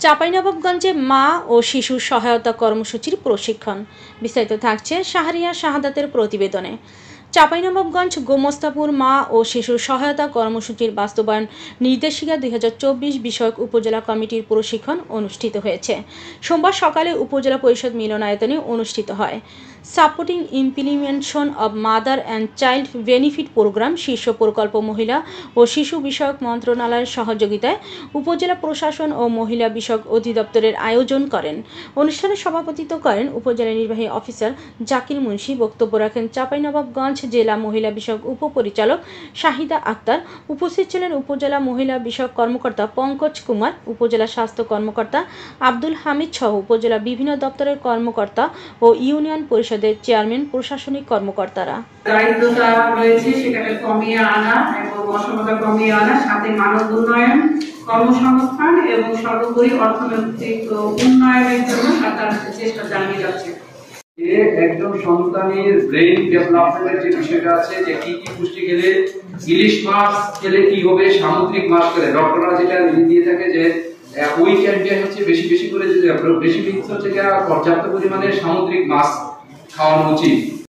চাঁপাইনবাবগঞ্জে মা ও শিশু সহায়তা কর্মসূচির প্রশিক্ষণ। বিস্তারিত থাকছে শাহরিয়া শাহাদাতের প্রতিবেদনে। চাঁপাইনবাবগঞ্জ গোমস্তাপুর মা ও শিশু সহায়তা কর্মসূচির বাস্তবায়ন নির্দেশিকা 2024 বিষয়ক উপজেলা কমিটির প্রশিক্ষণ অনুষ্ঠিত হয়েছে। সোমবার সকালে উপজেলা পরিষদ মিলনায়তনে অনুষ্ঠিত হয়। Supporting implementation of mother and child benefit programme শীর্ষ প্রকল্প মহিলা ও শিশু বিষয়ক মন্ত্রণালয়ের সহযোগিতায় উপজেলা প্রশাসন ও মহিলা বিষয়ক অধিদপ্তরের আয়োজন করেন। অনুষ্ঠানে সভাপতিত্ব করেন উপজেলা নির্বাহী অফিসার জাকির মুন্সি। বক্তব্য রাখেন চাঁপাইনবাবগঞ্জ জেলা মহিলা বিষয়ক উপপরিচালক শাহিদা আক্তার। উপস্থিত ছিলেন উপজেলা মহিলা বিষয়ক কর্মকর্তা পঙ্কজ কুমার, উপজেলা স্বাস্থ্য কর্মকর্তা আব্দুল হামিদ সহ উপজেলা বিভিন্ন দপ্তরের কর্মকর্তা ও ইউনিয়ন পরিষদের চেয়ারম্যান, প্রশাসনিক কর্মকর্তারা। দায়িত্বটা রয়েছে সেটাকে কমিয়ে আনা এবং অসমতা কমিয়ে আনা, সাথে মানব উন্নয়ন, কর্মসংস্থান এবং সর্বোপরি অর্থনৈতিক উন্নয়নের জন্য সরকার চেষ্টা চালিয়ে যাচ্ছে। একজন সন্তানের ব্রেইন ডেভেলপমেন্টের যে বিষয়টা আছে, যে কি কি পুষ্টি খেলে, ইলিশ মাছ খেলে কি হবে, সামুদ্রিক মাছ খেলে ডক্টররা যেটা দিয়ে থাকে যে ওই ক্যান্টিন হচ্ছে বেশি বেশি করে, বেশি হচ্ছে পর্যাপ্ত পরিমাণে সামুদ্রিক মাছ খাওয়ানো উচিত।